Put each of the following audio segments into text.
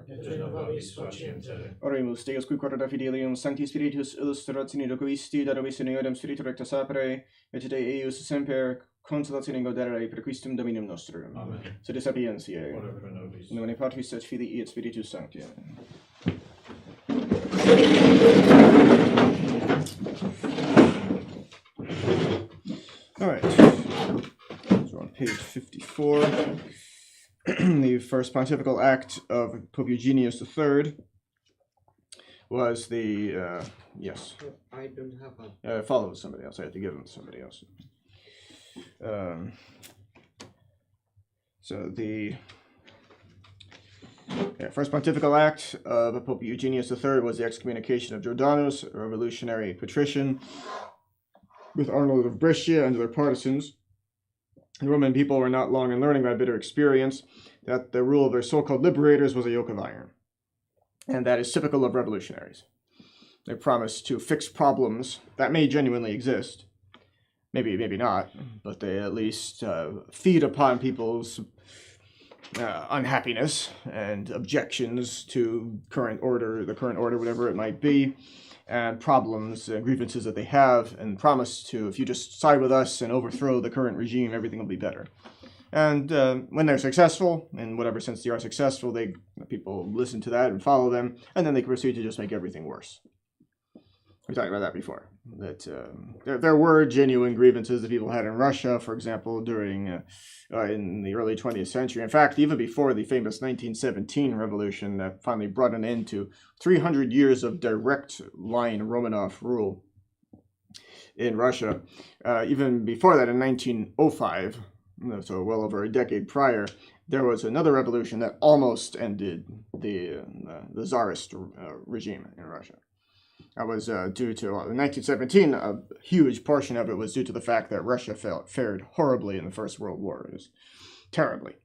favor. et renovavis faciente. Oremus Deus qui quod fidelium Sancti Spiritus illustratione docuisti dadobis in eodem spiritu recta sapere, et de eius semper consolatione godere per Christum Dominum nostrum. Amen. Sed sapientiae. Ora pro nobis. In nomine Patris et Filii et Spiritus Sancti. All right. So on page 54, the first pontifical act of Pope Eugenius III was the yes. I don't have a. Follow somebody else. I had to give them to somebody else. So the first pontifical act of Pope Eugenius III was the excommunication of Jordanus, a revolutionary patrician, with Arnold of Brescia and their partisans. The Roman people were not long in learning by bitter experience that the rule of their so-called liberators was a yoke of iron. And that is typical of revolutionaries. They promise to fix problems that may genuinely exist. Maybe not, but they at least feed upon people's unhappiness and objections to the current order, whatever it might be, and problems and grievances that they have, and promise to, if you just side with us and overthrow the current regime, everything will be better. And when they're successful, in whatever sense they are successful, people listen to that and follow them, and then they proceed to just make everything worse. We talked about that before. That there were genuine grievances that people had in Russia, for example, during in the early 20th century. In fact, even before the famous 1917 revolution that finally brought an end to 300 years of direct line Romanov rule in Russia. Even before that, in 1905, so well over a decade prior, there was another revolution that almost ended the Tsarist regime in Russia. That was due to, in 1917, a huge portion of it was due to the fact that Russia fared horribly in the First World War. It was terribly.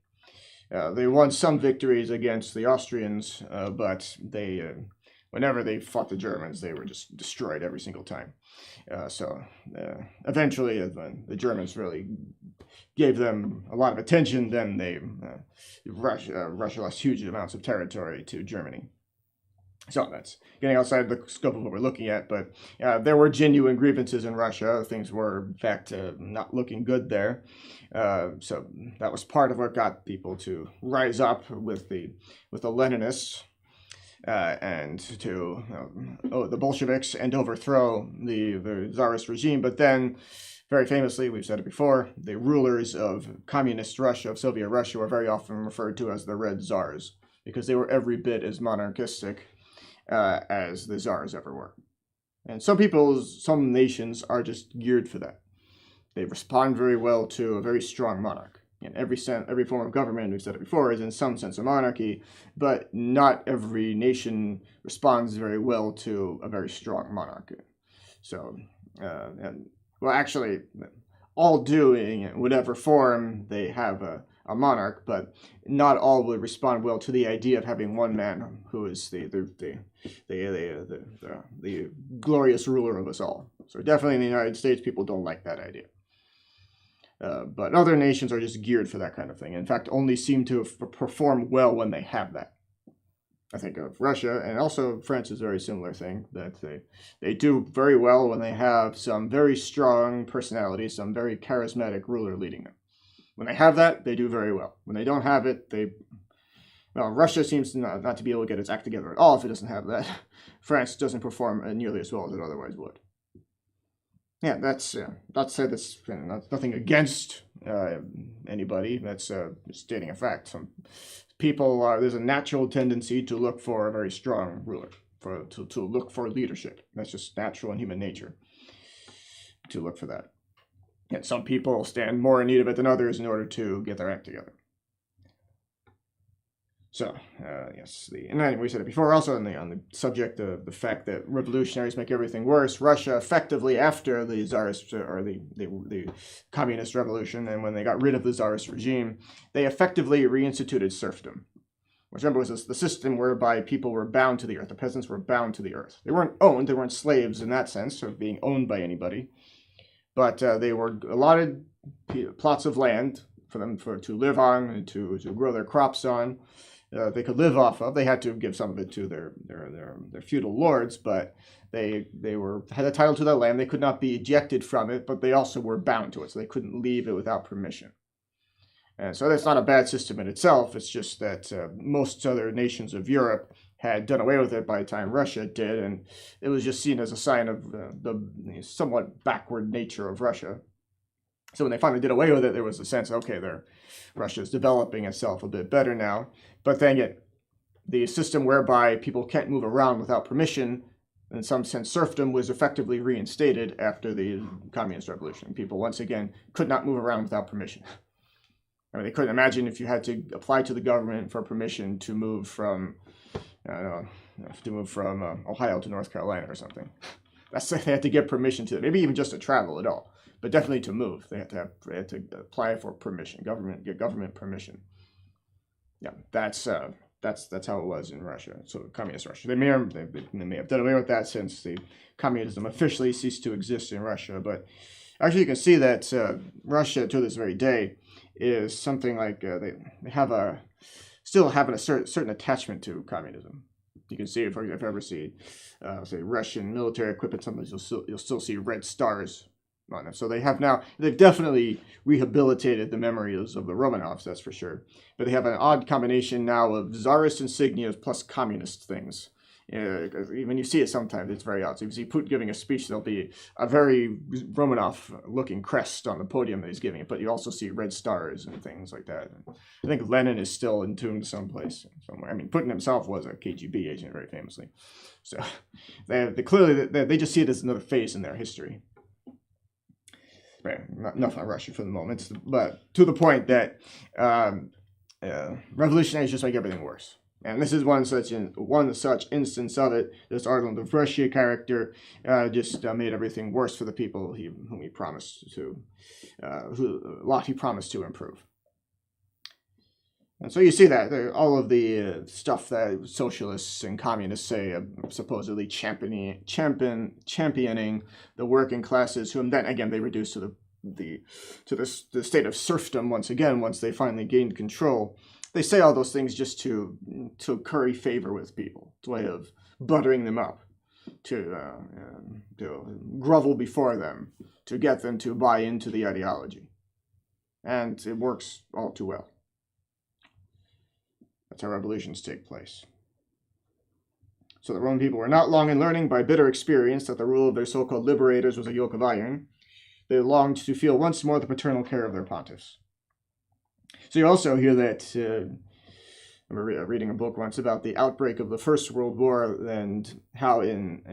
They won some victories against the Austrians, but they, whenever they fought the Germans, they were just destroyed every single time. Eventually, when the Germans really gave them a lot of attention, then Russia lost huge amounts of territory to Germany. So that's getting outside the scope of what we're looking at, but there were genuine grievances in Russia. Things were, in fact, not looking good there. So that was part of what got people to rise up with the Leninists and to the Bolsheviks and overthrow the Tsarist regime. But then, very famously, we've said it before, the rulers of communist Russia, of Soviet Russia, were very often referred to as the Red Tsars because they were every bit as monarchistic as the Tsars ever were. And some nations are just geared for that. They respond very well to a very strong monarch. And every form of government, we've said it before, is in some sense a monarchy, but not every nation responds very well to a very strong monarch. So, actually, all do in whatever form they have a monarch, but not all would respond well to the idea of having one man who is the glorious ruler of us all. So definitely in the United States, people don't like that idea. But other nations are just geared for that kind of thing. In fact, only seem to perform well when they have that. I think of Russia, and also France is a very similar thing, that they do very well when they have some very strong personality, some very charismatic ruler leading them. When they have that, they do very well. When they don't have it, Russia seems not to be able to get its act together at all if it doesn't have that. France doesn't perform nearly as well as it otherwise would. Yeah, that's nothing against anybody. That's stating a fact. Some people there's a natural tendency to look for a very strong ruler, to look for leadership. That's just natural in human nature to look for that. And some people stand more in need of it than others in order to get their act together. So, yes, and then we said it before also on the subject of the fact that revolutionaries make everything worse. Russia effectively, after the Tsarist, or the communist revolution, and when they got rid of the Tsarist regime, they effectively reinstituted serfdom. Which, remember, was the system whereby people were bound to the earth. The peasants were bound to the earth. They weren't owned, they weren't slaves in that sense, of being owned by anybody. But they were allotted plots of land for them to live on and to grow their crops on. they could live off of. They had to give some of it to their feudal lords, but they had a title to that land. They could not be ejected from it, but they also were bound to it, so they couldn't leave it without permission. And so that's not a bad system in itself. It's just that most other nations of Europe had done away with it by the time Russia did, and it was just seen as a sign of the somewhat backward nature of Russia. So when they finally did away with it, there was a sense, okay, Russia's developing itself a bit better now. But then again, the system whereby people can't move around without permission, in some sense serfdom, was effectively reinstated after the communist revolution. People once again could not move around without permission. I mean, they couldn't imagine if you had to apply to the government for permission to move from, Ohio to North Carolina or something. They had to get permission to it, maybe even just to travel at all, but definitely to move. They had to apply for permission, get government permission. Yeah, that's how it was in Russia. So communist Russia. They may have done away with that since the communism officially ceased to exist in Russia. But actually, you can see that Russia to this very day is something like they still have a certain attachment to communism. You can see if you ever see say Russian military equipment, sometimes you'll still see red stars on it. So they've definitely rehabilitated the memories of the Romanovs, that's for sure. But they have an odd combination now of czarist insignias plus communist things. When you see it sometimes, it's very odd. So if you see Putin giving a speech, there'll be a very Romanov-looking crest on the podium that he's giving it, but you also see red stars and things like that. I think Lenin is still entombed someplace, somewhere. I mean, Putin himself was a KGB agent, very famously. So they just see it as another phase in their history. Right, enough on Russia for the moment, but to the point that revolutionaries just make everything worse. And this is one such instance of it. This Arnold of Russia character just made everything worse for the people whom he promised to, he promised to improve. And so you see that all of the stuff that socialists and communists say, supposedly championing the working classes, whom then again they reduce to the state of serfdom once they finally gained control. They say all those things just to curry favor with people. It's a way of buttering them up, to grovel before them, to get them to buy into the ideology. And it works all too well. That's how revolutions take place. So the Roman people were not long in learning by bitter experience that the rule of their so-called liberators was a yoke of iron. They longed to feel once more the paternal care of their pontiffs. So you also hear that, I remember reading a book once about the outbreak of the First World War and how in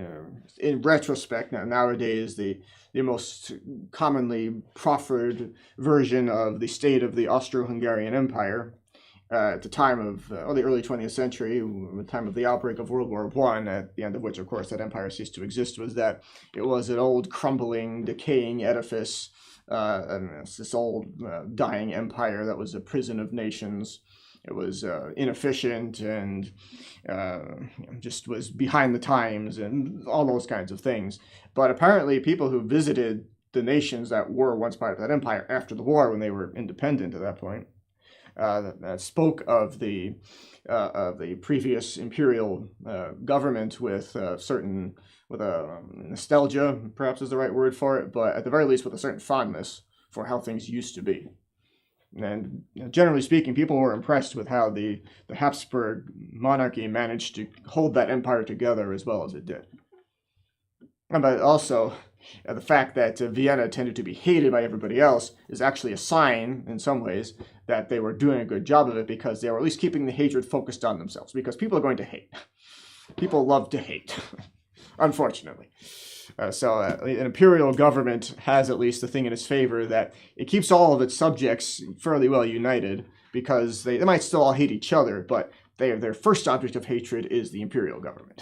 retrospect, nowadays the most commonly proffered version of the state of the Austro-Hungarian Empire at the time of the early 20th century, the time of the outbreak of World War I, at the end of which, of course, that empire ceased to exist, was that it was an old, crumbling, decaying edifice, this old, dying empire that was a prison of nations. It was inefficient and just was behind the times and all those kinds of things. But apparently people who visited the nations that were once part of that empire after the war, when they were independent at that point, spoke of the previous imperial government with nostalgia, perhaps is the right word for it, but at the very least with a certain fondness for how things used to be. And generally speaking, people were impressed with how the Habsburg monarchy managed to hold that empire together as well as it did. But also, the fact that Vienna tended to be hated by everybody else is actually a sign, in some ways, that they were doing a good job of it, because they were at least keeping the hatred focused on themselves, because people are going to hate. People love to hate, unfortunately. So an imperial government has at least the thing in its favor that it keeps all of its subjects fairly well united, because they might still all hate each other, but their first object of hatred is the imperial government.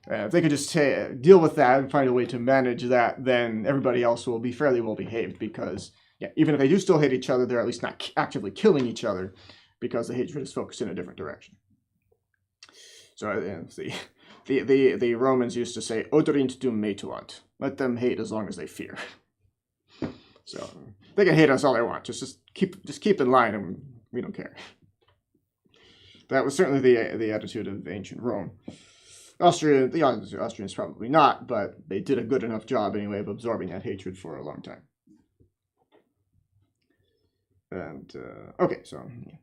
If they could just deal with that and find a way to manage that, then everybody else will be fairly well behaved, because even if they do still hate each other, they're at least not actively killing each other, because the hatred is focused in a different direction. So the Romans used to say, "Oderint dum metuant," let them hate as long as they fear. So they can hate us all they want. Just keep in line, and we don't care. That was certainly the attitude of ancient Rome. The Austrians probably not, but they did a good enough job anyway of absorbing that hatred for a long time. And, okay, so yeah.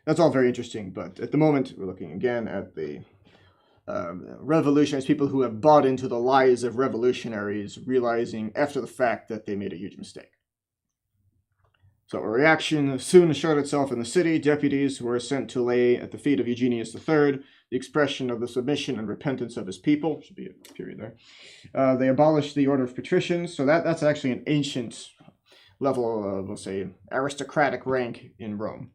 That's all very interesting, but at the moment we're looking again at the revolutionaries, people who have bought into the lies of revolutionaries, realizing after the fact that they made a huge mistake. So a reaction soon showed itself in the city. Deputies were sent to lay at the feet of Eugenius III the expression of the submission and repentance of his people. Should be a period there. They abolished the order of patricians. So that's actually an ancient level of, we'll say, aristocratic rank in Rome.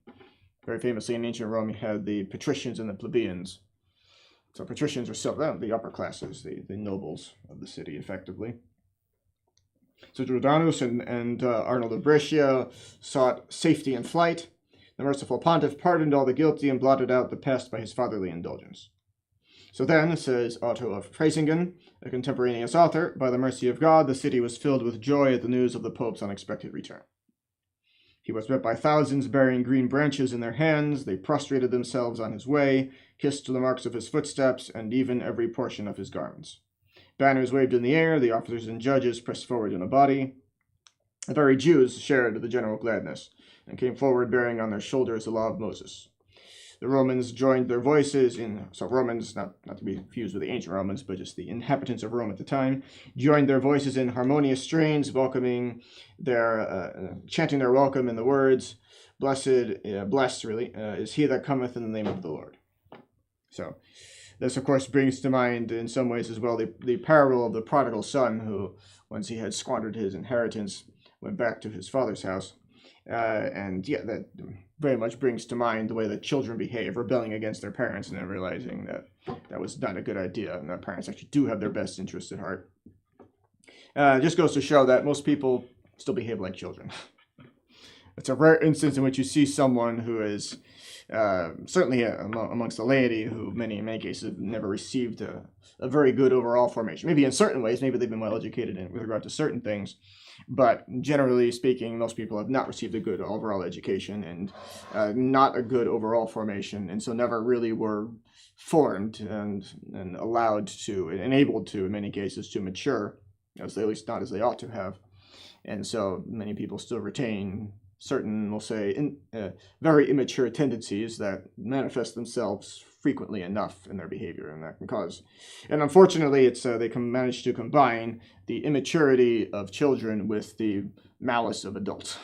Very famously in ancient Rome, you had the patricians and the plebeians. So patricians were still the upper classes, the nobles of the city, effectively. So Jordanus and Arnold of Brescia sought safety in flight. The merciful pontiff pardoned all the guilty and blotted out the past by his fatherly indulgence. So then, says Otto of Freisingen, a contemporaneous author, by the mercy of God, the city was filled with joy at the news of the Pope's unexpected return. He was met by thousands bearing green branches in their hands. They prostrated themselves on his way, kissed the marks of his footsteps, and even every portion of his garments. Banners waved in the air, the officers and judges pressed forward in a body. The very Jews shared the general gladness, and came forward bearing on their shoulders the law of Moses. The Romans joined their voices Romans, not to be confused with the ancient Romans, but just the inhabitants of Rome at the time, joined their voices in harmonious strains, chanting their welcome in the words, blessed is he that cometh in the name of the Lord. So, this, of course, brings to mind, in some ways as well, the parable of the prodigal son who, once he had squandered his inheritance, went back to his father's house. That very much brings to mind the way that children behave, rebelling against their parents and then realizing that was not a good idea, and that parents actually do have their best interests at heart. It just goes to show that most people still behave like children. It's a rare instance in which you see someone who is certainly amongst the laity, who in many cases have never received a very good overall formation. Maybe in certain ways, maybe they've been well educated with regard to certain things, but generally speaking, most people have not received a good overall education and not a good overall formation, and so never really were formed and allowed to, and enabled to, in many cases, to mature, at least not as they ought to have. And so many people still retain certain, we'll say, very immature tendencies that manifest themselves frequently enough in their behavior, and that can cause. And unfortunately, they can manage to combine the immaturity of children with the malice of adults,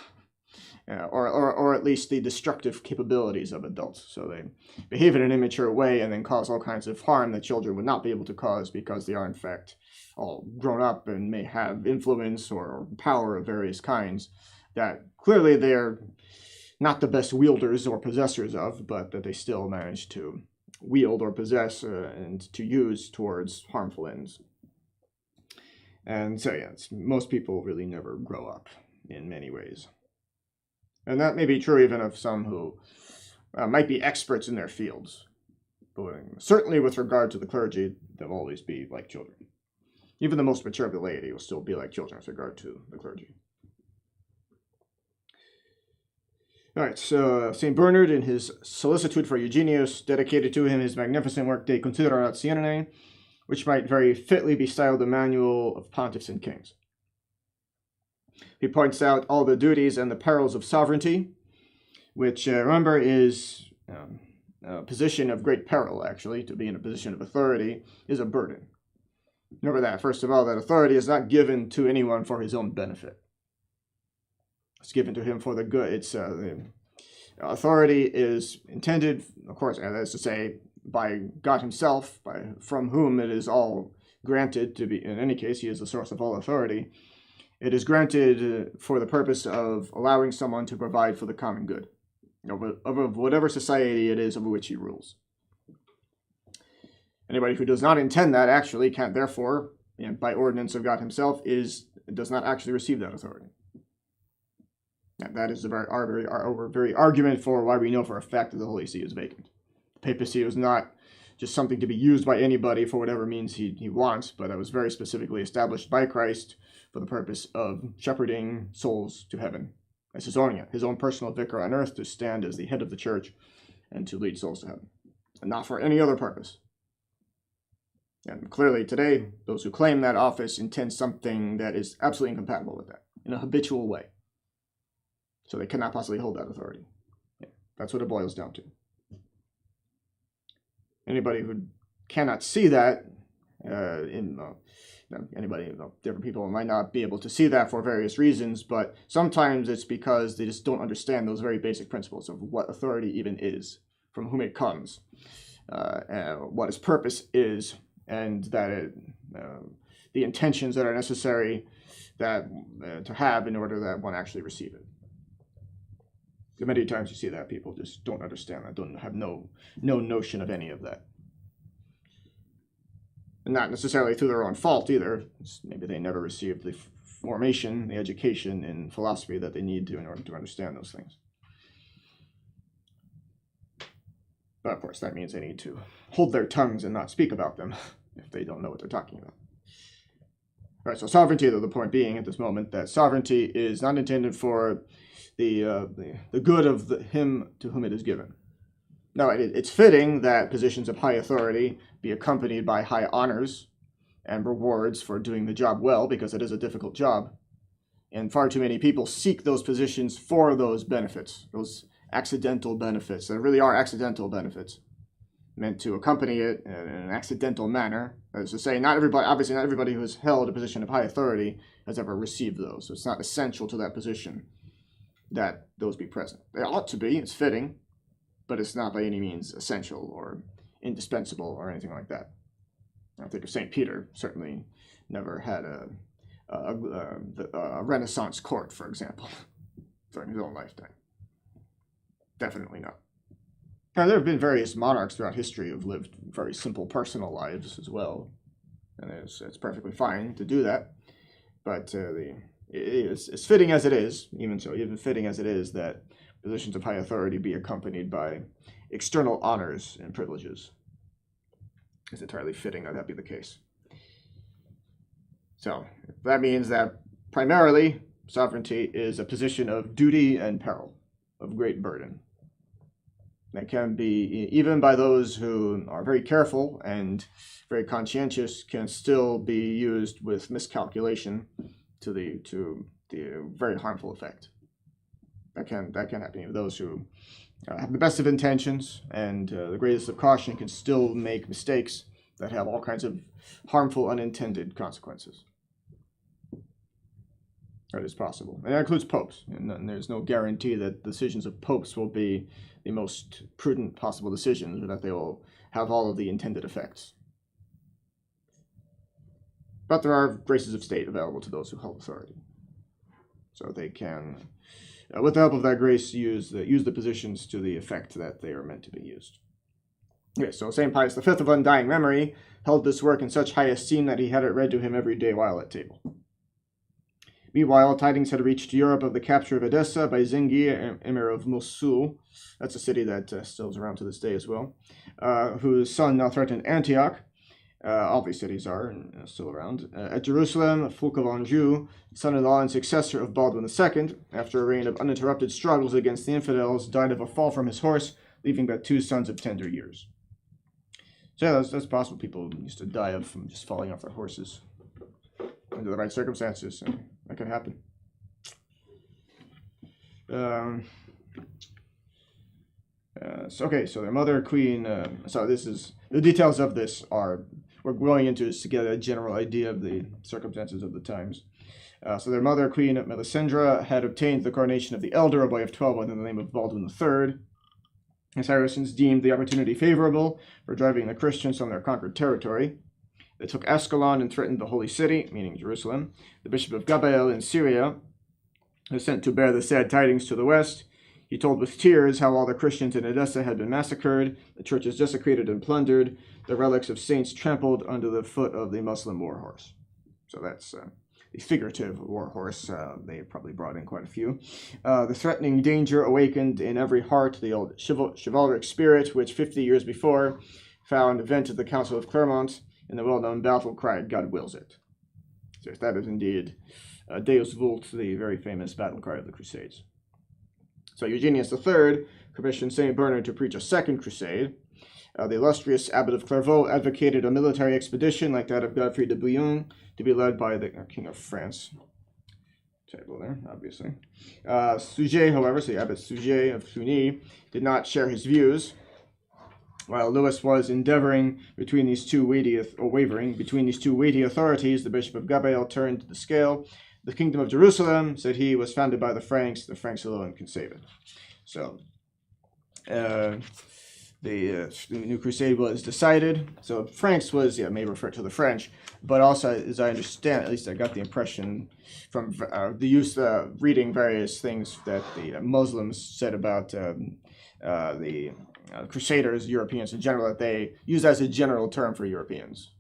or at least the destructive capabilities of adults. So they behave in an immature way and then cause all kinds of harm that children would not be able to cause because they are, in fact, all grown up and may have influence or power of various kinds that clearly they're not the best wielders or possessors of, but that they still manage to wield or possess and to use towards harmful ends. And so, most people really never grow up in many ways. And that may be true even of some who might be experts in their fields. But certainly with regard to the clergy, they'll always be like children. Even the most mature of the laity will still be like children with regard to the clergy. All right, so St. Bernard, in his solicitude for Eugenius, dedicated to him his magnificent work De Consideratione, which might very fitly be styled the manual of pontiffs and kings. He points out all the duties and the perils of sovereignty, which, remember, is a position of great peril, actually. To be in a position of authority is a burden. Remember that, first of all, that authority is not given to anyone for his own benefit. It's given to him for the good. It's authority is intended, of course, that is to say, by God himself, from whom it is all granted to be. In any case, he is the source of all authority. It is granted for the purpose of allowing someone to provide for the common good of whatever society it is over which he rules. Anybody who does not intend that actually can't, therefore, by ordinance of God himself, does not actually receive that authority. That is the very argument for why we know for a fact that the Holy See is vacant. The papacy was not just something to be used by anybody for whatever means he wants, but it was very specifically established by Christ for the purpose of shepherding souls to heaven as his own personal vicar on earth, to stand as the head of the church and to lead souls to heaven, and not for any other purpose. And clearly today, those who claim that office intend something that is absolutely incompatible with that, in a habitual way. So they cannot possibly hold that authority. Yeah, that's what it boils down to. Anybody who cannot see that, different people might not be able to see that for various reasons, but sometimes it's because they just don't understand those very basic principles of what authority even is, from whom it comes, what its purpose is, and that the intentions that are necessary that to have in order that one actually receive it. Many times you see that people just don't understand that, don't have no notion of any of that. And not necessarily through their own fault either. Maybe they never received the formation, the education in philosophy that they need to in order to understand those things. But of course, that means they need to hold their tongues and not speak about them if they don't know what they're talking about. All right, so sovereignty, though, the point being at this moment that sovereignty is not intended for the good of him to whom it is given. Now, it's fitting that positions of high authority be accompanied by high honors and rewards for doing the job well, because it is a difficult job. And far too many people seek those positions for those benefits, those accidental benefits. There really are accidental benefits meant to accompany it in an accidental manner. That is to say, obviously not everybody who has held a position of high authority has ever received those. So it's not essential to that position that those be present. They ought to be, it's fitting, but it's not by any means essential or indispensable or anything like that. I think of St. Peter, certainly never had a Renaissance court, for example, during his own lifetime. Definitely not. Now, there have been various monarchs throughout history who have lived very simple personal lives as well, and it's perfectly fine to do that, but it's fitting as it is, even fitting as it is, that positions of high authority be accompanied by external honors and privileges. It's entirely fitting that be the case. So that means that primarily sovereignty is a position of duty and peril, of great burden. That can be, even by those who are very careful and very conscientious, can still be used with miscalculation to the very harmful effect. That can happen. Even those who have the best of intentions and the greatest of caution can still make mistakes that have all kinds of harmful, unintended consequences. That is possible. And that includes popes. And there's no guarantee that decisions of popes will be the most prudent possible decisions, or that they will have all of the intended effects. But there are graces of state available to those who hold authority. So they can, with the help of that grace, use the positions to the effect that they are meant to be used. Okay, so St. Pius V of undying memory held this work in such high esteem that he had it read to him every day while at table. Meanwhile, tidings had reached Europe of the capture of Edessa by Zengi, emir of Mosul. That's a city that still is around to this day as well, whose son now threatened Antioch. All these cities are still around. At Jerusalem, Fulk of Anjou, son-in-law and successor of Baldwin II, after a reign of uninterrupted struggles against the infidels, died of a fall from his horse, leaving but 2 sons of tender years. So yeah, that's possible. People used to die from just falling off their horses under the right circumstances, and that can happen. So their mother, Queen. So this is the details of this are we're going into this to get a general idea of the circumstances of the times. So their mother, Queen Melisendra, had obtained the coronation of the elder, a boy of 12, under the name of Baldwin III. The Saracens deemed the opportunity favorable for driving the Christians from their conquered territory. They took Ascalon and threatened the holy city, meaning Jerusalem. The bishop of Gabael in Syria was sent to bear the sad tidings to the west. He told with tears how all the Christians in Edessa had been massacred, the churches desecrated and plundered, the relics of saints trampled under the foot of the Muslim war horse. So that's the figurative war horse. They probably brought in quite a few. The threatening danger awakened in every heart the old chivalric spirit, which 50 years before found vent at the Council of Clermont in the well-known battle cry, "God wills it." So that is indeed Deus Vult, the very famous battle cry of the Crusades. So Eugenius III commissioned St. Bernard to preach a second crusade. The illustrious Abbot of Clairvaux advocated a military expedition like that of Godfrey de Bouillon to be led by the King of France. Table there, obviously. Suger, however, so the Abbot Suger of Cluny, did not share his views. While Louis was wavering between these two weighty authorities, the Bishop of Gabelle turned the scale. The Kingdom of Jerusalem, said he, was founded by the Franks alone can save it. So, the new crusade was decided. So Franks was, may refer to the French, but also, as I understand, at least I got the impression from the reading various things that the Muslims said about the Crusaders, Europeans in general, that they use as a general term for Europeans.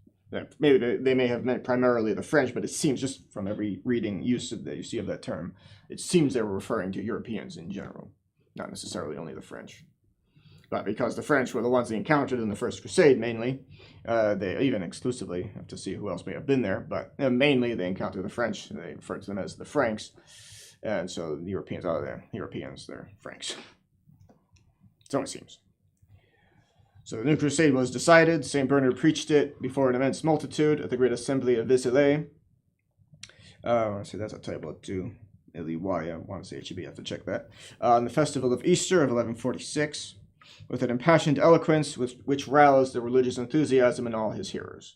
Maybe they may have meant primarily the French, but it seems just from every reading use that you see of that term, it seems they were referring to Europeans in general, not necessarily only the French. But because the French were the ones they encountered in the First Crusade, mainly, they even exclusively, have to see who else may have been there, but mainly they encountered the French, and they referred to them as the Franks, and so the Europeans they're Franks. So it seems. So the new crusade was decided. St. Bernard preached it before an immense multitude at the great assembly of Vézelay. So that's a typo too. L-E-Y, I want to say it should be, I have to check that. On the festival of Easter of 1146, with an impassioned eloquence which roused the religious enthusiasm in all his hearers.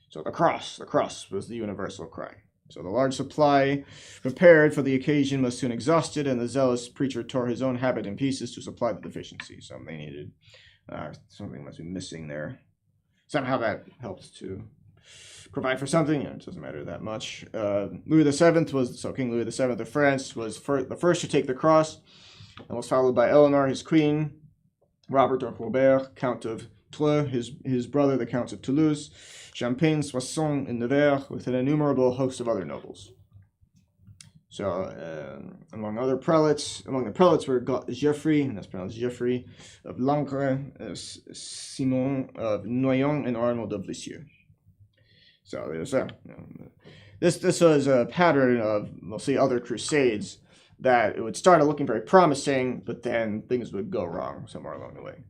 So the cross was the universal cry. So the large supply prepared for the occasion was soon exhausted, and the zealous preacher tore his own habit in pieces to supply the deficiency. So they needed something must be missing there. Somehow that helps to provide for something. It doesn't matter that much. King Louis VII of France was the first to take the cross, and was followed by Eleanor, his queen, Robert of Robert, Count of Treux, his brother, the Counts of Toulouse, Champagne, Soissons, and Nevers, with an innumerable host of other nobles. So, among the prelates were Geoffrey, and that's pronounced Geoffrey, of Langres, Simon of Noyon, and Arnold of Lisieux. So there's this was a pattern of, we'll see, other crusades, that it would start looking very promising, but then things would go wrong somewhere along the way.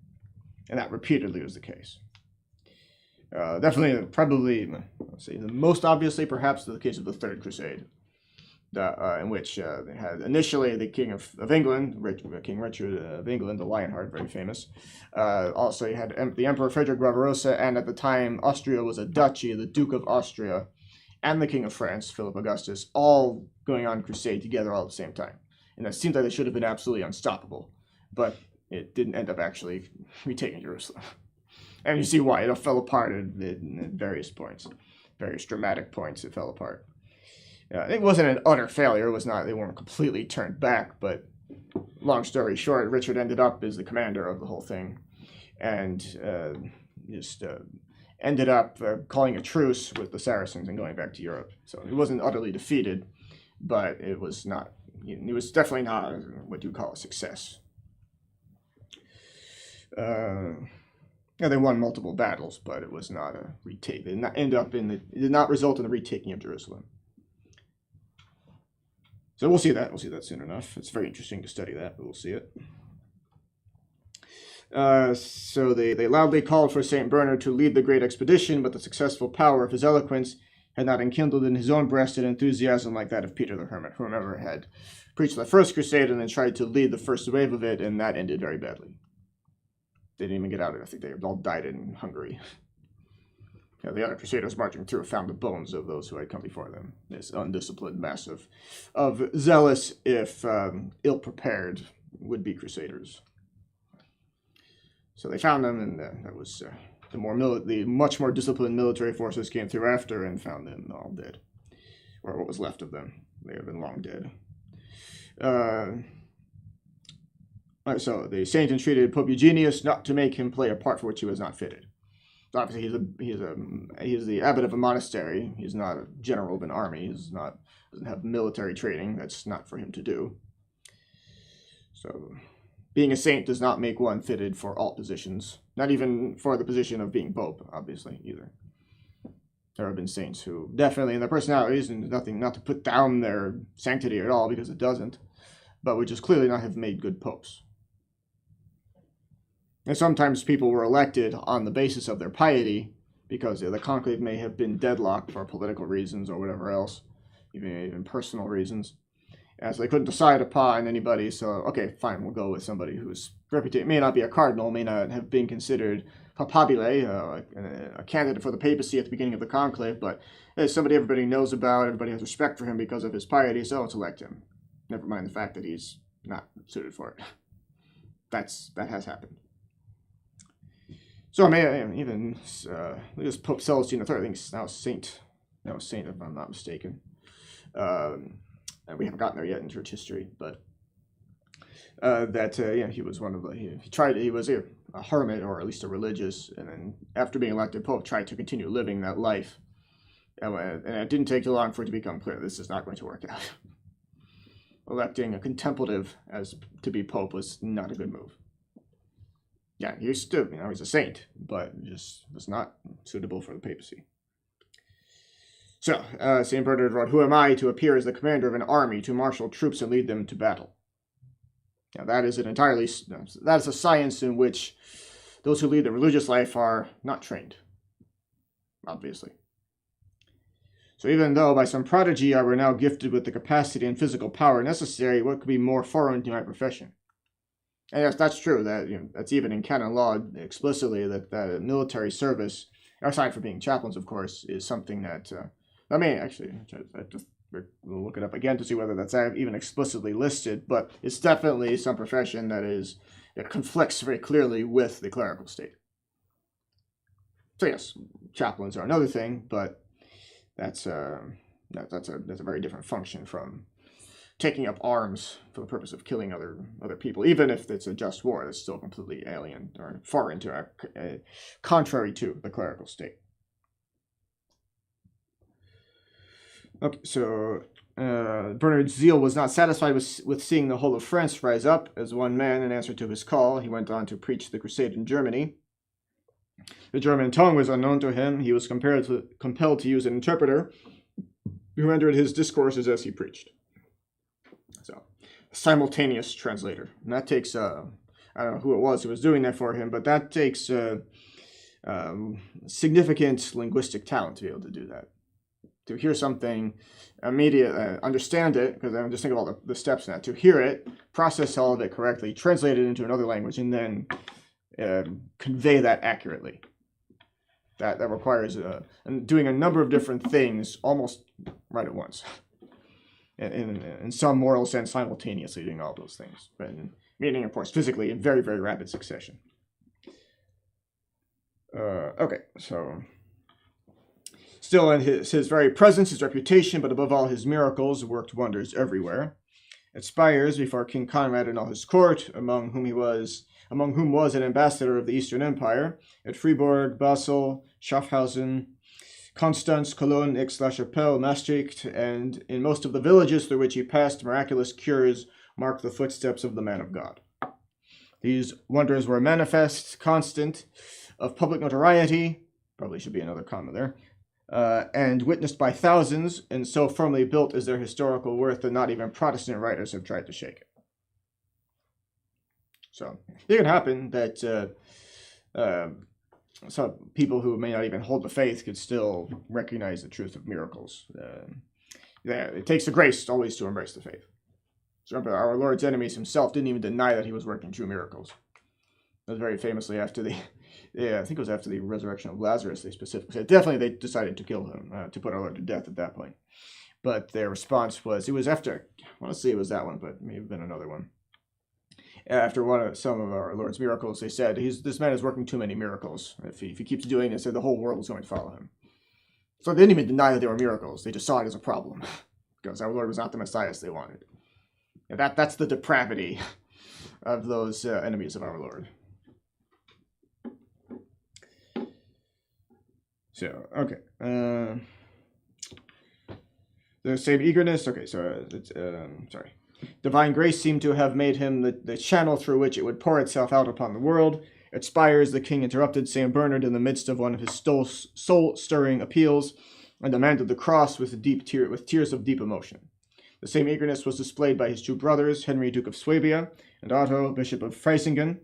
And that repeatedly was the case. Definitely, probably, let's see, the most obviously perhaps the case of the Third Crusade, in which they had initially the King of England, King Richard of England, the Lionheart, very famous. Also, you had the Emperor Frederick Barbarossa, and at the time, Austria was a duchy, the Duke of Austria, and the King of France, Philip Augustus, all going on crusade together all at the same time. And it seemed like they should have been absolutely unstoppable, but it didn't end up actually retaking Jerusalem. And you see why. It all fell apart at various points, various dramatic points it fell apart. It wasn't an utter failure. It was not. They weren't completely turned back, but long story short, Richard ended up as the commander of the whole thing, and ended up calling a truce with the Saracens and going back to Europe. So he wasn't utterly defeated, but it was not. It was definitely not what you call a success. They won multiple battles, but it was not a retake. It did not result in the retaking of Jerusalem. So we'll see that. We'll see that soon enough. It's very interesting to study that, but we'll see it. So they loudly called for St. Bernard to lead the great expedition, but the successful power of his eloquence had not enkindled in his own breast an enthusiasm like that of Peter the Hermit, who, remember, had preached the first crusade and then tried to lead the first wave of it, and that ended very badly. They didn't even get out of it. I think they all died in Hungary. The other crusaders marching through found the bones of those who had come before them. This undisciplined mass of zealous, if ill-prepared, would-be crusaders. So they found them, and that was the much more disciplined military forces came through after and found them all dead, or what was left of them. They have been long dead. So the saint entreated Pope Eugenius not to make him play a part for which he was not fitted. So obviously, he's the abbot of a monastery. He's not a general of an army. Doesn't have military training. That's not for him to do. So, being a saint does not make one fitted for all positions. Not even for the position of being pope, obviously, either. There have been saints who definitely, in their personalities, and nothing, not to put down their sanctity at all, because it doesn't, but would just clearly not have made good popes. And sometimes people were elected on the basis of their piety, because the conclave may have been deadlocked for political reasons or whatever else, even personal reasons. And so they couldn't decide upon anybody, so okay, fine, we'll go with somebody whose reputation may not be a cardinal, may not have been considered papabile, a candidate for the papacy at the beginning of the conclave, but as somebody everybody knows about, everybody has respect for him because of his piety, so let's elect him. Never mind the fact that he's not suited for it. That has happened. So even this Pope Celestine III, I think he's now saint if I'm not mistaken. And we haven't gotten there yet in church history, but he was one of the he was a hermit, or at least a religious, and then after being elected Pope tried to continue living that life, and it didn't take too long for it to become clear this is not going to work out. Electing a contemplative as to be Pope was not a good move. Yeah, he's still, he's a saint, but just was not suitable for the papacy. So, St. Bernard wrote, "Who am I to appear as the commander of an army, to marshal troops and lead them to battle?" Now, that is a science in which those who lead the religious life are not trained, obviously. So even though by some prodigy I were now gifted with the capacity and physical power necessary, what could be more foreign to my profession? And yes, that's true. That's even in canon law explicitly that military service, aside from being chaplains, of course, is something that we'll look it up again to see whether that's even explicitly listed. But it's definitely some profession that conflicts very clearly with the clerical state. So yes, chaplains are another thing, but that's a very different function from taking up arms for the purpose of killing other people. Even if it's a just war, it's still completely alien or foreign to contrary to the clerical state. Okay, so Bernard's zeal was not satisfied with seeing the whole of France rise up as one man in answer to his call. He went on to preach the crusade in Germany. The German tongue was unknown to him. He was compelled to use an interpreter who rendered his discourses as he preached. So, a simultaneous translator. And that takes, I don't know who it was who was doing that for him, but that takes significant linguistic talent to be able to do that. To hear something, understand it, because I'm just thinking of all the steps in that. To hear it, process all of it correctly, translate it into another language, and then convey that accurately. That requires doing a number of different things almost right at once. In some moral sense, simultaneously doing all those things. But meaning, of course, physically in very, very rapid succession. Okay, so still in his very presence, his reputation, but above all his miracles, worked wonders everywhere. At Spires, before King Conrad and all his court, among whom was an ambassador of the Eastern Empire, at Fribourg, Basel, Schaffhausen, Constance, Cologne, Aix-la-Chapelle, Maastricht, and in most of the villages through which he passed, miraculous cures marked the footsteps of the man of God. These wonders were manifest, constant, of public notoriety, probably should be another comma there, and witnessed by thousands, and so firmly built is their historical worth that not even Protestant writers have tried to shake it. So it can happen that some people who may not even hold the faith could still recognize the truth of miracles. It takes the grace always to embrace the faith. So remember, our Lord's enemies himself didn't even deny that he was working true miracles. That was very famously after I think it was after the resurrection of Lazarus, they specifically said, definitely they decided to kill him, to put our Lord to death at that point. But their response was, it was after, I want to say it was that one, but it may have been another one. After some of our Lord's miracles, they said, this man is working too many miracles. If he keeps doing this, the whole world is going to follow him. So they didn't even deny that they were miracles. They just saw it as a problem, because our Lord was not the Messiah they wanted. And that's the depravity of those enemies of our Lord. So, okay. The same eagerness. Okay, so sorry. Divine grace seemed to have made him the channel through which it would pour itself out upon the world. At Spires, the king interrupted St. Bernard in the midst of one of his soul-stirring appeals and demanded the cross with tears of deep emotion. The same eagerness was displayed by his two brothers, Henry, Duke of Swabia, and Otto, Bishop of Freisingen.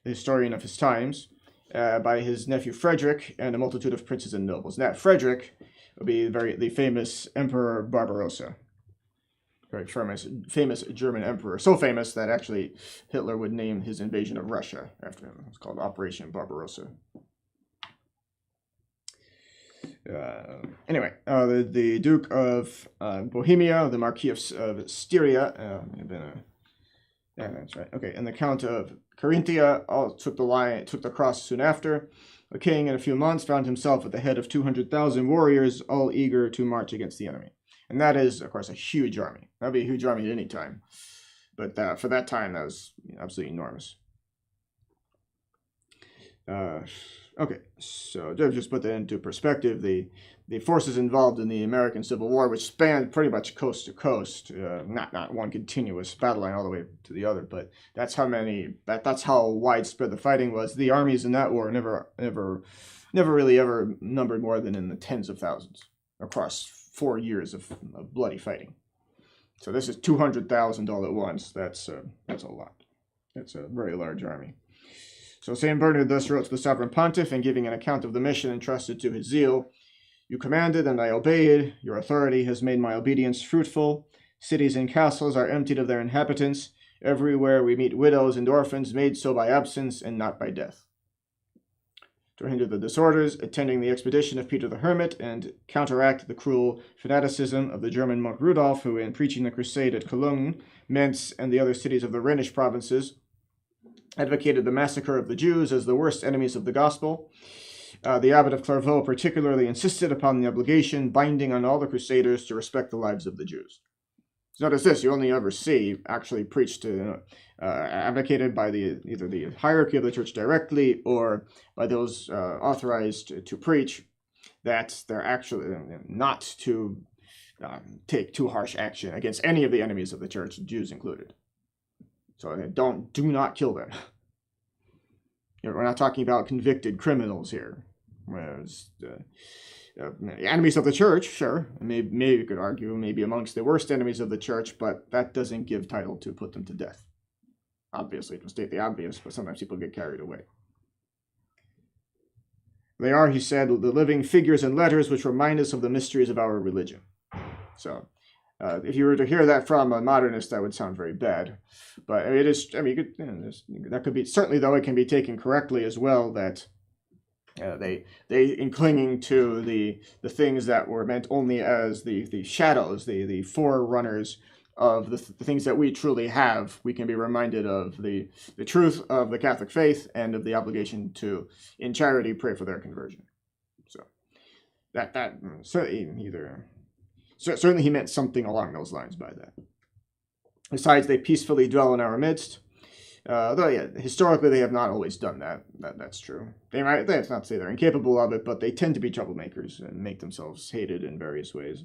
the historian of his times, by his nephew Frederick and a multitude of princes and nobles. And that Frederick would be the famous Emperor Barbarossa. Very famous German emperor. So famous that actually Hitler would name his invasion of Russia after him. It's called Operation Barbarossa. Anyway, the Duke of Bohemia, the Marquis of Styria, that's right. Okay, and the Count of Carinthia all took the cross soon after. The king, in a few months, found himself at the head of 200,000 warriors, all eager to march against the enemy. And that is, of course, a huge army. That would be a huge army at any time. But for that time, that was absolutely enormous. Okay, so to just put that into perspective, the forces involved in the American Civil War, which spanned pretty much coast to coast, not one continuous battle line all the way to the other, but that's how widespread the fighting was. The armies in that war never really ever numbered more than in the tens of thousands across 4 years of bloody fighting. So this is 200,000 all at once. That's a lot. That's a very large army. So St. Bernard thus wrote to the Sovereign Pontiff, and giving an account of the mission entrusted to his zeal: "You commanded, and I obeyed. Your authority has made my obedience fruitful. Cities and castles are emptied of their inhabitants. Everywhere we meet widows and orphans, made so by absence and not by death. To hinder the disorders attending the expedition of Peter the Hermit, and counteract the cruel fanaticism of the German monk Rudolf, who, in preaching the crusade at Cologne, Mentz, and the other cities of the Rhenish provinces, advocated the massacre of the Jews as the worst enemies of the gospel. The abbot of Clairvaux particularly insisted upon the obligation binding on all the crusaders to respect the lives of the Jews." So notice this: you only ever see actually preached advocated by either the hierarchy of the church directly or by those authorized to preach, that they're actually not to take too harsh action against any of the enemies of the church, Jews included. So do not kill them. We're not talking about convicted criminals here. Whereas enemies of the church, sure, maybe you could argue maybe amongst the worst enemies of the church, but that doesn't give title to put them to death. Obviously, to state the obvious, but sometimes people get carried away. They are, he said, the living figures and letters which remind us of the mysteries of our religion. So, if you were to hear that from a modernist, that would sound very bad. But it is, that could be, certainly though it can be taken correctly as well, that they in clinging to the things that were meant only as the shadows, the forerunners of the things that we truly have, we can be reminded of the truth of the Catholic faith and of the obligation to, in charity, pray for their conversion. So that certainly he meant something along those lines by that. Besides, they peacefully dwell in our midst. Though, historically they have not always done that. That's true. That's not to say they're incapable of it, but they tend to be troublemakers and make themselves hated in various ways.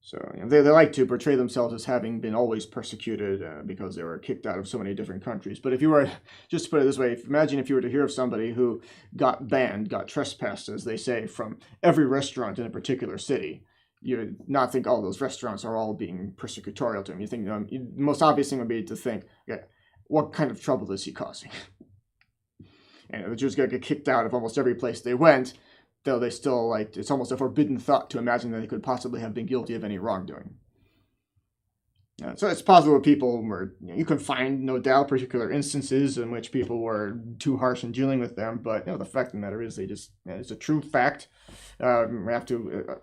So they like to portray themselves as having been always persecuted because they were kicked out of so many different countries. But if you were, just to put it this way, imagine if you were to hear of somebody who got banned, got trespassed, as they say, from every restaurant in a particular city. You would not think, oh, those restaurants are all being persecutorial to him. You think the most obvious thing would be to think, what kind of trouble is he causing? And the Jews got kicked out of almost every place they went, though they still, it's almost a forbidden thought to imagine that they could possibly have been guilty of any wrongdoing. So it's possible that people were, you can find, no doubt, particular instances in which people were too harsh in dealing with them, but the fact of the matter is it's a true fact. We have to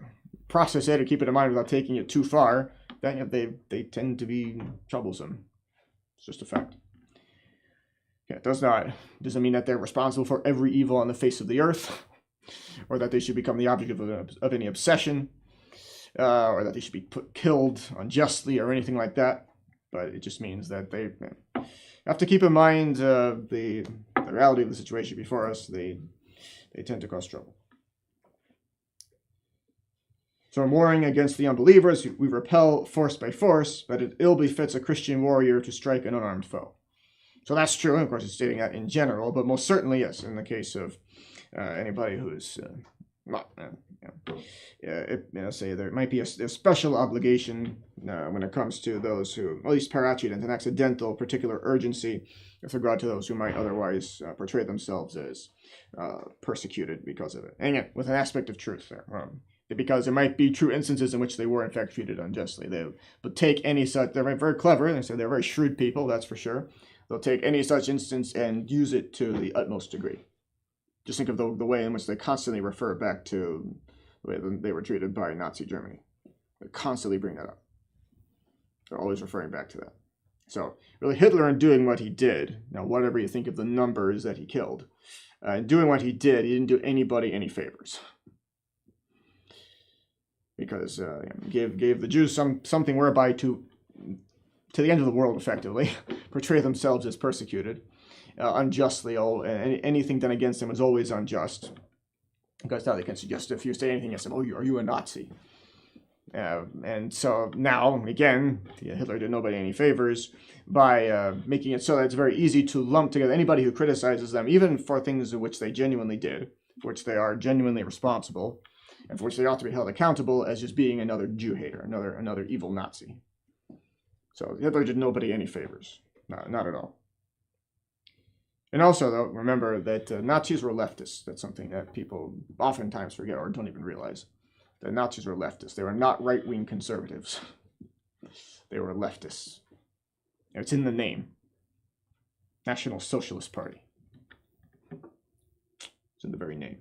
process it and keep it in mind without taking it too far. That they tend to be troublesome. It's just a fact. It doesn't mean that they're responsible for every evil on the face of the earth, or that they should become the object of any obsession, or that they should be killed unjustly or anything like that. But it just means that they have to keep in mind the reality of the situation before us. They tend to cause trouble. So warring against the unbelievers, we repel force by force, but it ill befits a Christian warrior to strike an unarmed foe. So that's true, and of course it's stating that in general, but most certainly, yes, in the case of anybody who's Not, say there might be a special obligation when it comes to those who, at least per accident, an accidental particular urgency with regard to those who might otherwise portray themselves as persecuted because of it. And again, with an aspect of truth there. Because there might be true instances in which they were in fact treated unjustly. But take any such, they're very clever, and so they're very shrewd people, that's for sure. They'll take any such instance and use it to the utmost degree. Just think of the way in which they constantly refer back to the way they were treated by Nazi Germany. They constantly bring that up. They're always referring back to that. So, really, Hitler, in doing what he did, now whatever you think of the numbers that he killed, in doing what he didn't do anybody any favors. Because gave the Jews something whereby to the end of the world, effectively, portray themselves as persecuted, unjustly. Anything done against them is always unjust. Because now they can suggest if you say anything against them, are you a Nazi? And so now, again, Hitler did nobody any favors by making it so that it's very easy to lump together anybody who criticizes them, even for things in which they genuinely did, for which they are genuinely responsible, and for which they ought to be held accountable, as just being another Jew hater, another evil Nazi. So Hitler did nobody any favors, not at all. And also, though, remember that Nazis were leftists. That's something that people oftentimes forget or don't even realize. The Nazis were leftists. They were not right-wing conservatives. They were leftists. It's in the name. National Socialist Party. It's in the very name.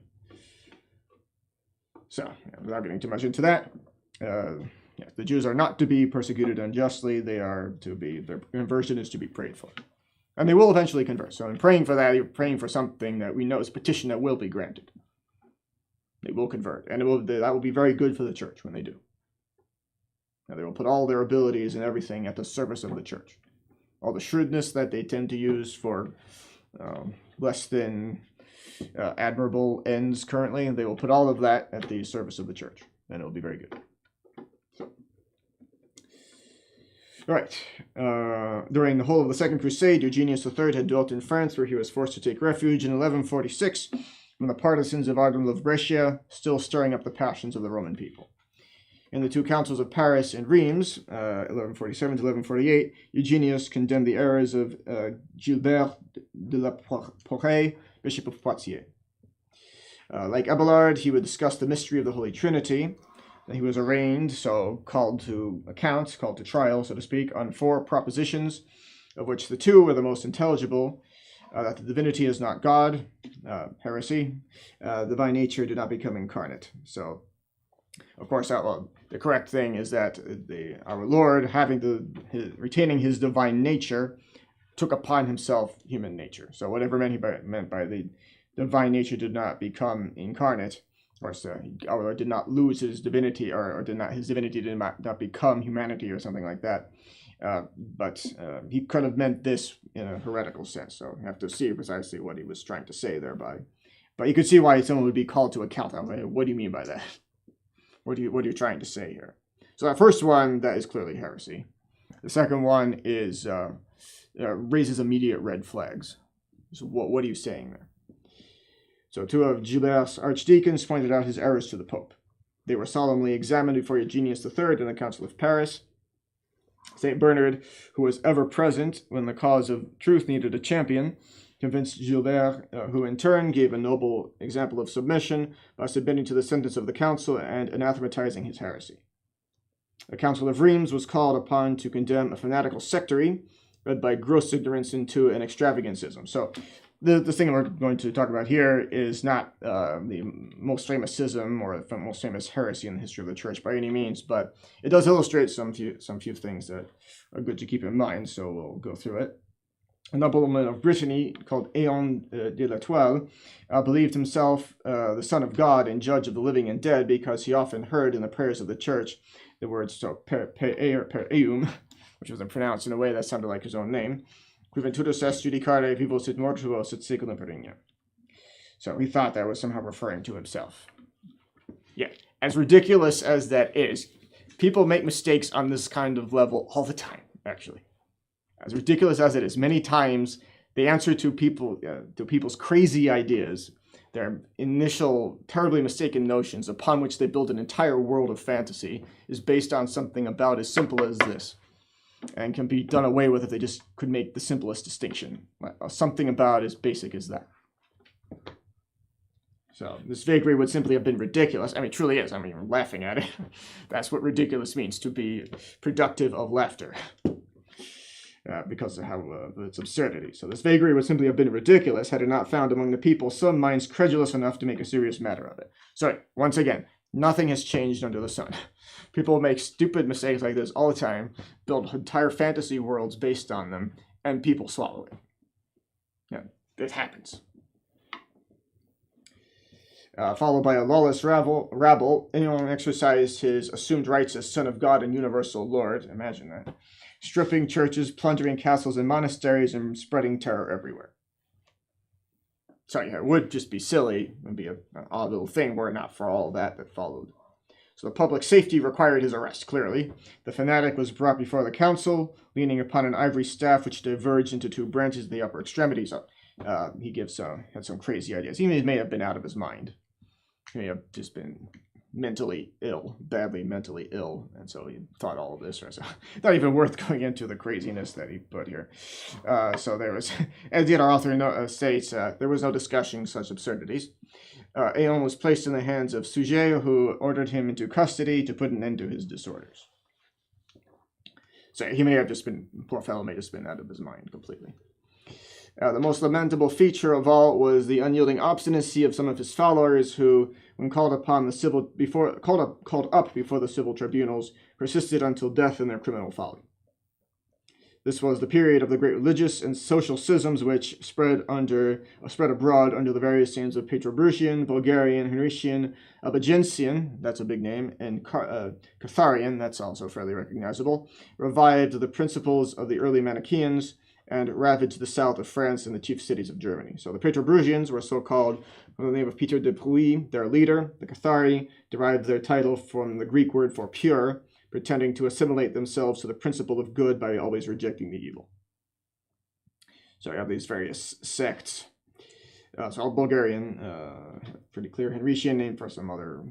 So, without getting too much into that, the Jews are not to be persecuted unjustly. Their conversion is to be prayed for. And they will eventually convert. So in praying for that, you're praying for something that we know is a petition that will be granted. They will convert. And that will be very good for the church when they do. Now, they will put all their abilities and everything at the service of the church. All the shrewdness that they tend to use for less than admirable ends currently, they will put all of that at the service of the church. And it will be very good. All right. During the whole of the Second Crusade, Eugenius III had dwelt in France, where he was forced to take refuge in 1146 from the partisans of Arden of Brescia, still stirring up the passions of the Roman people. In the two councils of Paris and Reims, 1147 to 1148, Eugenius condemned the errors of Gilbert de la Porree, Bishop of Poitiers. Like Abelard, he would discuss the mystery of the Holy Trinity. He was arraigned, so called to account, called to trial, so to speak, on 4 propositions, of which the 2 were the most intelligible: that the divinity is not God, heresy, divine nature did not become incarnate. So, of course, the correct thing is that our Lord, retaining his divine nature, took upon himself human nature. So whatever meant by the divine nature did not become incarnate. Of course, our Lord did not lose his divinity, or his divinity did not become humanity or something like that. But he could have meant this in a heretical sense. So you have to see precisely what he was trying to say thereby. But you could see why someone would be called to account. What do you mean by that? What are you trying to say here? So that first one, that is clearly heresy. The second one is raises immediate red flags. So what are you saying there? So 2 of Gilbert's archdeacons pointed out his errors to the Pope. They were solemnly examined before Eugenius III in the Council of Paris. St. Bernard, who was ever present when the cause of truth needed a champion, convinced Gilbert, who in turn gave a noble example of submission by submitting to the sentence of the council and anathematizing his heresy. The Council of Reims was called upon to condemn a fanatical sectary led by gross ignorance into an extravagancism. So the thing we're going to talk about here is not the most famous schism or the most famous heresy in the history of the church by any means, but it does illustrate some few things that are good to keep in mind, so we'll go through it. A nobleman of Brittany called Éon de l'Étoile believed himself the Son of God and judge of the living and dead because he often heard in the prayers of the church the words per eum, which was pronounced in a way that sounded like his own name. Juventudos est judicare vivos et mortuos et saeculum perennium. So he thought that was somehow referring to himself. Yeah, as ridiculous as that is, people make mistakes on this kind of level all the time, actually. As ridiculous as it is, many times the answer to people's crazy ideas their initial terribly mistaken notions upon which they build an entire world of fantasy is based on something about as simple as this, and can be done away with if they just could make the simplest distinction. Something about as basic as that. So this vagary would simply have been ridiculous. I mean, it truly is. I mean, you're laughing at it. That's what ridiculous means, to be productive of laughter. Because of how its absurdity. So this vagary would simply have been ridiculous had it not found among the people some minds credulous enough to make a serious matter of it. So once again, nothing has changed under the sun. People make stupid mistakes like this all the time, build entire fantasy worlds based on them, and people swallow it. Yeah, it happens. Followed by a lawless rabble, anyone exercised his assumed rights as son of God and universal Lord. Imagine that. Stripping churches, plundering castles and monasteries, and spreading terror everywhere. So yeah, it would just be silly. It would be an odd little thing were it not for all that followed. So the public safety required his arrest, clearly. The fanatic was brought before the council, leaning upon an ivory staff which diverged into two branches of the upper extremities. He had some crazy ideas. He may have been out of his mind. He may have just been mentally ill, badly mentally ill, and so he thought all of this. So not even worth going into the craziness that he put here. So there was, as yet our author states, there was no discussing such absurdities. Aeon was placed in the hands of Sujet, who ordered him into custody to put an end to his disorders. So he may have just been, poor fellow may have just been out of his mind completely. The most lamentable feature of all was the unyielding obstinacy of some of his followers who, when called up before the civil tribunals, persisted until death in their criminal folly. This was the period of the great religious and social schisms which spread abroad under the various names of Petrobrusian, Bulgarian, Heresian, Albigensian, that's a big name, and Catharian, that's also fairly recognizable, revived the principles of the early Manichaeans, and ravaged the south of France and the chief cities of Germany. So the Petrobrusians were so called from the name of Peter de Pruy, their leader. The Cathari derived their title from the Greek word for pure, pretending to assimilate themselves to the principle of good by always rejecting the evil. So you have these various sects. So all Bulgarian, pretty clear. Heresian, named for some other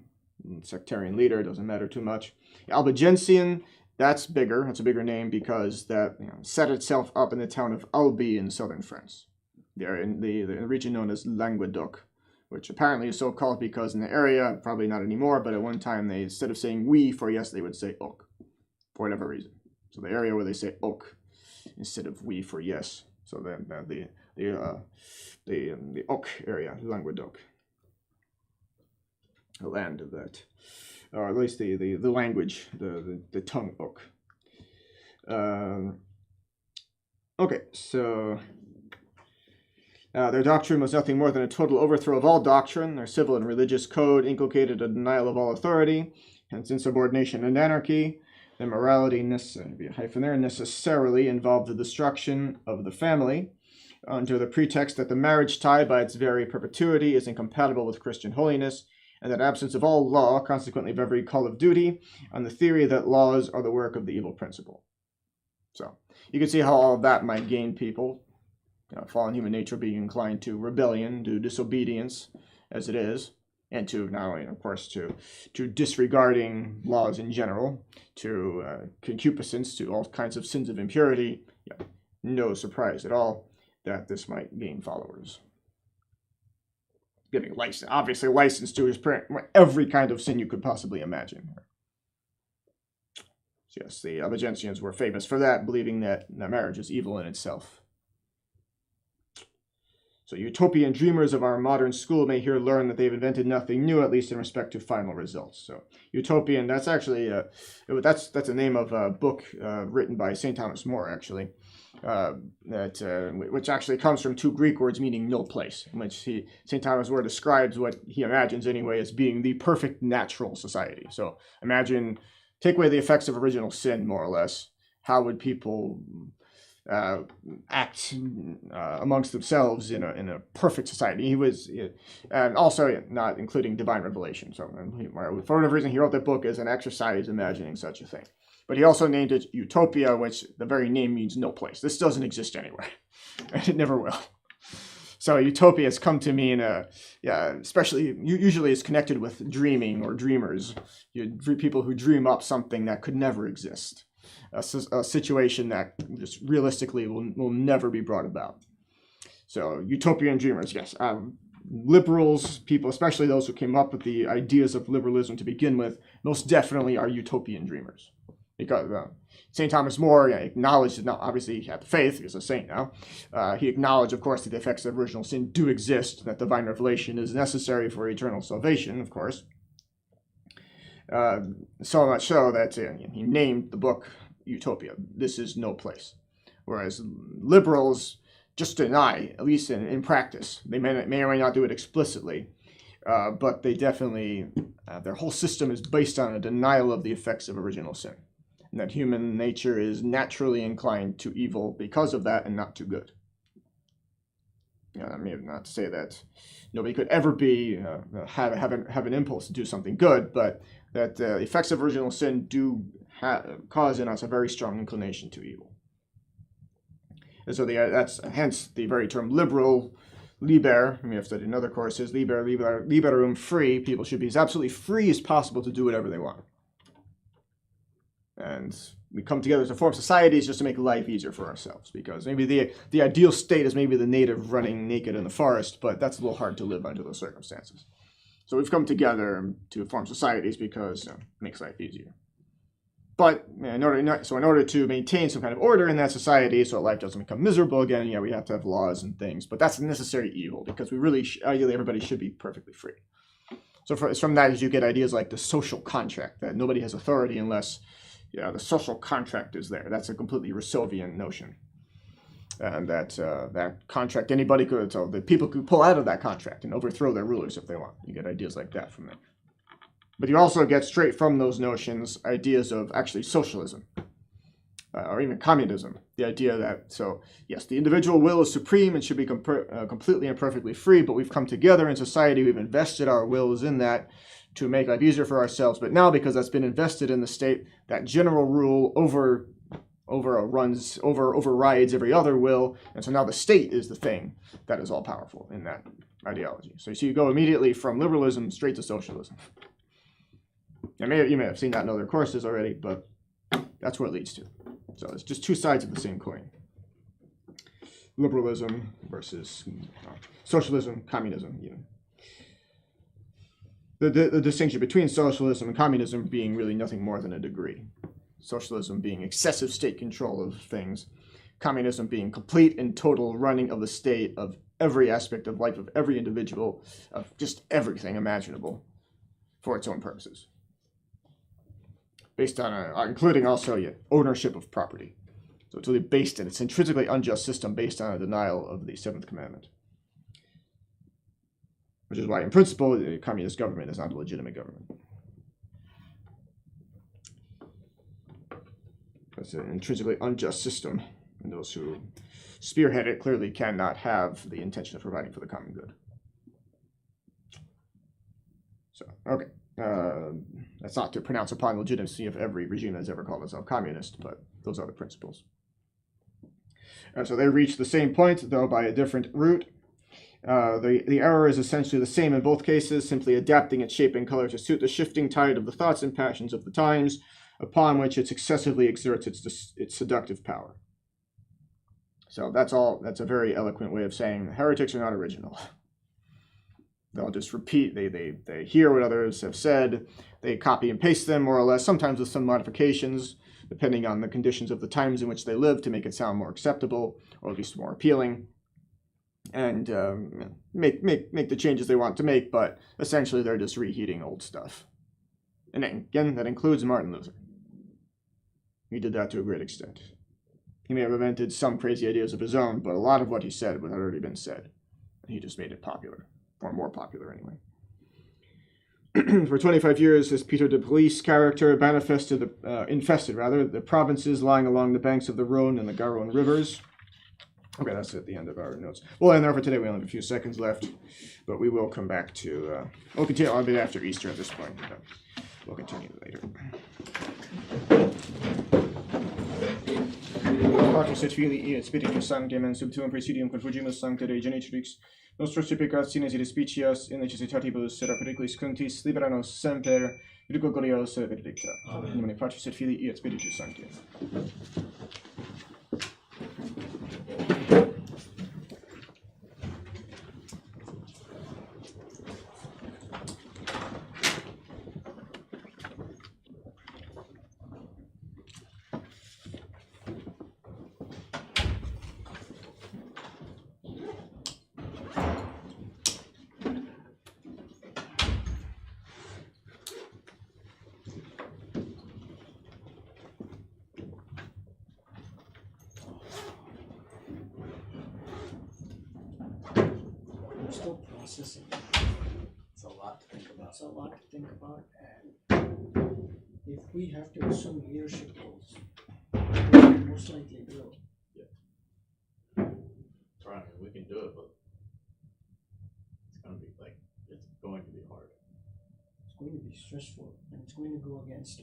sectarian leader, doesn't matter too much. Albigensian, that's bigger. That's a bigger name because that set itself up in the town of Albi in southern France. They're in the region known as Languedoc, which apparently is so called because in the area, probably not anymore, but at one time they, instead of saying we for yes, they would say oak, for whatever reason. So the area where they say oak instead of we for yes. So the oak area, Languedoc, the land of that. Or at least the language, the tongue oak. Okay, so their doctrine was nothing more than a total overthrow of all doctrine. Their civil and religious code inculcated a denial of all authority, hence insubordination and anarchy. Their morality, be a hyphen there, necessarily involved the destruction of the family, under the pretext that the marriage tie by its very perpetuity is incompatible with Christian holiness, and that absence of all law, consequently of every call of duty, on the theory that laws are the work of the evil principle. So you can see how all of that might gain people, fallen human nature being inclined to rebellion, to disobedience, as it is, and to not only, of course, to disregarding laws in general, to concupiscence, to all kinds of sins of impurity. No surprise at all that this might gain followers. Giving license to his every kind of sin you could possibly imagine. So yes, the Albigensians were famous for that, believing that marriage is evil in itself. So utopian dreamers of our modern school may here learn that they've invented nothing new, at least in respect to final results. So utopian, that's actually that's the name of a book written by St. Thomas More, actually. Which actually comes from two Greek words meaning no place, in which St. Thomas More describes what he imagines anyway as being the perfect natural society. So imagine, take away the effects of original sin, more or less. How would people act amongst themselves in a perfect society? He was, and also not including divine revelation. So for whatever reason, he wrote that book as an exercise imagining such a thing. But he also named it Utopia, which the very name means no place. This doesn't exist anywhere. And it never will. So utopia has come to mean, especially usually is connected with dreaming or dreamers, people who dream up something that could never exist, a situation that just realistically will never be brought about. So utopian dreamers, yes. Liberals, people, especially those who came up with the ideas of liberalism to begin with, most definitely are utopian dreamers. Because St. Thomas More acknowledged, now obviously he had the faith, he's a saint now, he acknowledged, of course, that the effects of original sin do exist, that divine revelation is necessary for eternal salvation, of course. So much so that he named the book Utopia. This is no place. Whereas liberals just deny, at least in practice. They may or may not do it explicitly, but they definitely, their whole system is based on a denial of the effects of original sin. And that human nature is naturally inclined to evil because of that and not to good. I mean, not to say that nobody could ever be have an impulse to do something good, but that the effects of original sin do cause in us a very strong inclination to evil. And so that's hence the very term liberal, liber. We have studied in other courses, liberum, free. People should be as absolutely free as possible to do whatever they want. And we come together to form societies just to make life easier for ourselves, because maybe the ideal state is maybe the native running naked in the forest, but that's a little hard to live under those circumstances. So we've come together to form societies because it makes life easier. But in order to maintain some kind of order in that society, so that life doesn't become miserable again, we have to have laws and things. But that's a necessary evil, because we really, ideally, everybody should be perfectly free. So from that, you get ideas like the social contract, that nobody has authority unless the social contract is there. That's a completely Rousseauian notion. And that contract, anybody could, so the people could pull out of that contract and overthrow their rulers if they want. You get ideas like that from there. But you also get straight from those notions ideas of actually socialism, or even communism. The idea that, so yes, the individual will is supreme and should be completely and perfectly free, but we've come together in society, we've invested our wills in that to make life easier for ourselves. But now, because that's been invested in the state, that general rule overrides every other will, and so now the state is the thing that is all powerful in that ideology. So you go immediately from liberalism straight to socialism. You may have seen that in other courses already, but that's what it leads to. So it's just two sides of the same coin. Liberalism versus socialism, communism. The distinction between socialism and communism being really nothing more than a degree. Socialism being excessive state control of things. Communism being complete and total running of the state of every aspect of life of every individual, of just everything imaginable for its own purposes. Based on, including also ownership of property. So it's really based in its intrinsically unjust system based on a denial of the seventh commandment. Which is why, in principle, the communist government is not a legitimate government. It's an intrinsically unjust system, and those who spearhead it clearly cannot have the intention of providing for the common good. So, okay. That's not to pronounce upon the legitimacy of every regime that's ever called itself communist, but those are the principles. So they reach the same point, though by a different route. The error is essentially the same in both cases, simply adapting its shape and color to suit the shifting tide of the thoughts and passions of the times, upon which it successively exerts its seductive power. So that's a very eloquent way of saying heretics are not original. They'll just repeat, they hear what others have said, they copy and paste them more or less, sometimes with some modifications, depending on the conditions of the times in which they live to make it sound more acceptable, or at least more appealing, and make the changes they want to make, but essentially they're just reheating old stuff. And again, that includes Martin Luther. He did that to a great extent. He may have invented some crazy ideas of his own, but a lot of what he said had already been said, and he just made it popular. Or more popular, anyway. For 25 years, this Peter de Police character infested the provinces lying along the banks of the Rhone and the Garonne rivers. Okay, that's at the end of our notes. We'll end there for today. We only have a few seconds left, but we will come back to... we'll continue. I'll be after Easter at this point. We'll continue later. Patris et Filii et Spiritus Sancti, amen. Sub tuum presidium confugimus sancta Dei genitrix, nostros peccationes et despicias in necessitatibus et periculis contis libera nos semper iudico gloriosa benedicta. In nomine Patris et Filii et Spiritus Sancti. I'm still processing. It's a lot to think about. It's a lot to think about, and if we have to assume leadership roles, we most likely will. Right, I mean, we can do it, but it's going to be hard. It's going to be stressful, and it's going to go against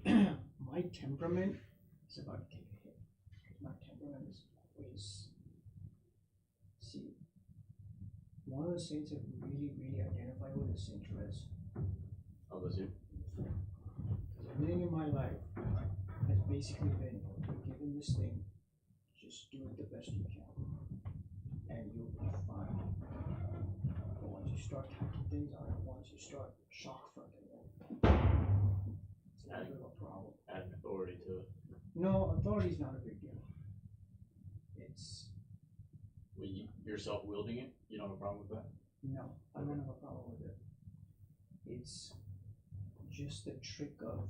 my temperament. Is about to take a hit. My temperament is always. See, one of the saints that really identify with is Saint Therese. How does you? Everything in my life has basically been, you're given this thing, just do it the best you can, and you'll be fine. But once you start hacking things out, once you start shock fronting it, it's a bit of a problem. Adding authority to it. No, authority's not a big deal. It's, Well, you're self-wielding it? You don't have a problem with that? no, I don't have a problem with it. It's just the trick of